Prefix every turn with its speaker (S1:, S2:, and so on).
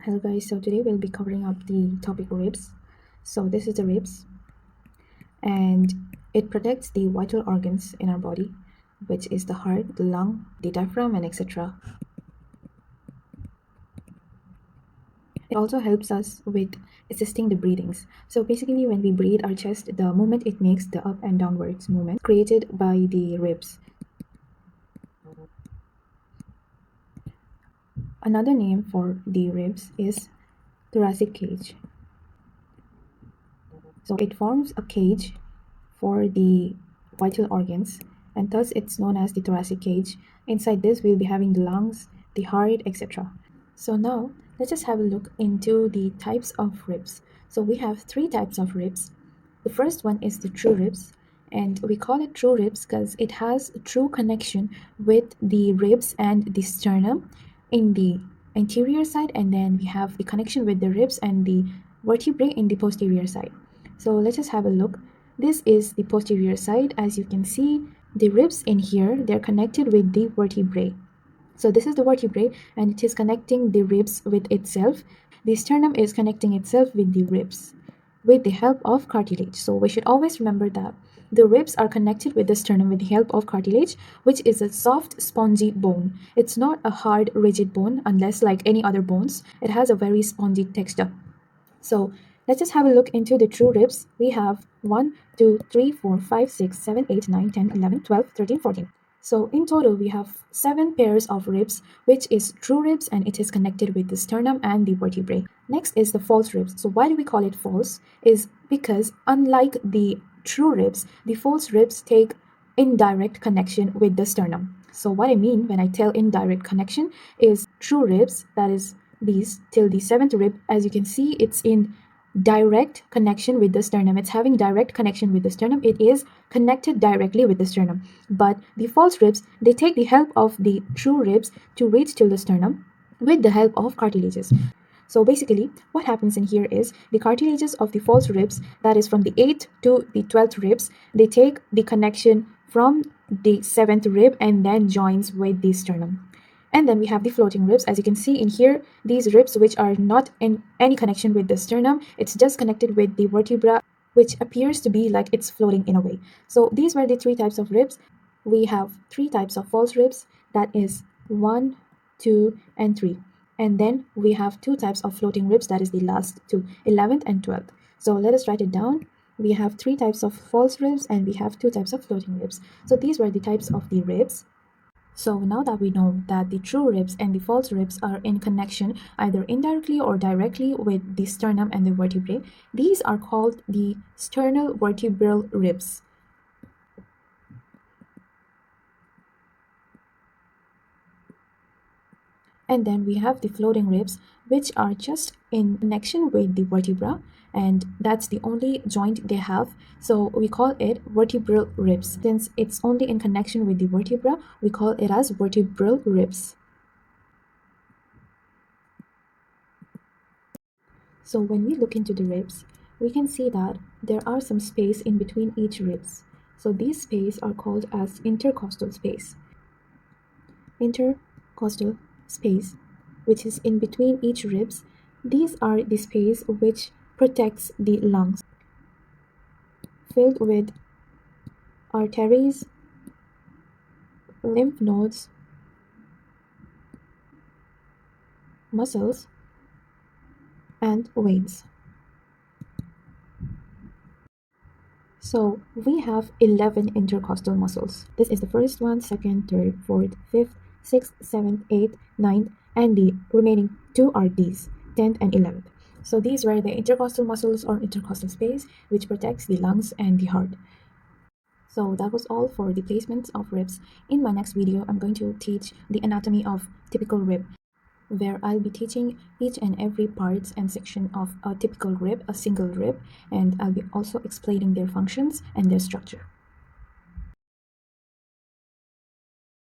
S1: Hello guys, so today we'll be covering up the topic ribs. So this is the ribs, and it protects the vital organs in our body, which is the heart, the lung, the diaphragm, and etc. It also helps us with assisting the breathings. So basically when we breathe, our chest, the movement it makes, the up and downwards movement created by the ribs. Another name for the ribs is thoracic cage. So it forms a cage for the vital organs, and thus it's known as the thoracic cage. Inside this, we'll be having the lungs, the heart, etc. So now, let's just have a look into the types of ribs. So we have three types of ribs. The first one is the true ribs, and we call it true ribs because it has a true connection with the ribs and the sternum in the anterior side, and then we have the connection with the ribs and the vertebrae in the posterior side. So let's just have a look. This is the posterior side. As you can see, the ribs in here, they're connected with the vertebrae. So this is the vertebrae, and it is connecting the ribs with itself. The sternum is connecting itself with the ribs with the help of cartilage. So we should always remember that the ribs are connected with the sternum with the help of cartilage, which is a soft, spongy bone. It's not a hard, rigid bone, unless like any other bones. It has a very spongy texture. So let's just have a look into the true ribs. We have 1, 2, 3, 4, 5, 6, 7, 8, 9, 10, 11, 12, 13, 14. So in total, we have 7 pairs of ribs, which is true ribs, and it is connected with the sternum and the vertebrae. Next is the false ribs. So why do we call it false? Is because unlike the true ribs, the false ribs take indirect connection with the sternum. So what I mean when I tell indirect connection is true ribs, that is these till the 7th rib, as you can see, it's in direct connection with the sternum. It's having direct connection with the sternum. It is connected directly with the sternum. But the false ribs, they take the help of the true ribs to reach till the sternum with the help of cartilages. So basically, what happens in here is the cartilages of the false ribs, that is from the 8th to the 12th ribs, they take the connection from the 7th rib and then joins with the sternum. And then we have the floating ribs. As you can see in here, these ribs which are not in any connection with the sternum, it's just connected with the vertebra, which appears to be like it's floating in a way. So these were the three types of ribs. We have 3 types of false ribs, that is 1, 2, and 3. And then we have 2 types of floating ribs, that is the last 2, 11th and 12th. So let us write it down. We have 3 types of false ribs and we have 2 types of floating ribs. So these were the types of the ribs. So now that we know that the true ribs and the false ribs are in connection either indirectly or directly with the sternum and the vertebrae, these are called the sternal-vertebral ribs. And then we have the floating ribs, which are just in connection with the vertebra, and that's the only joint they have. So we call it vertebral ribs. Since it's only in connection with the vertebra, we call it as vertebral ribs. So when we look into the ribs, we can see that there are some space in between each ribs. So these space are called as intercostal space. Intercostal space, which is in between each ribs, these are the space which protects the lungs, filled with arteries, lymph nodes, muscles, and veins. So we have 11 intercostal muscles. This is the first one, second, third, fourth, fifth, 6th, 7th, 8th, 9th, and the remaining 2 are these, 10th and 11th. So these were the intercostal muscles or intercostal space, which protects the lungs and the heart. So that was all for the placements of ribs. In my next video, I'm going to teach the anatomy of typical rib, where I'll be teaching each and every parts and section of a typical rib, a single rib, and I'll be also explaining their functions and their structure.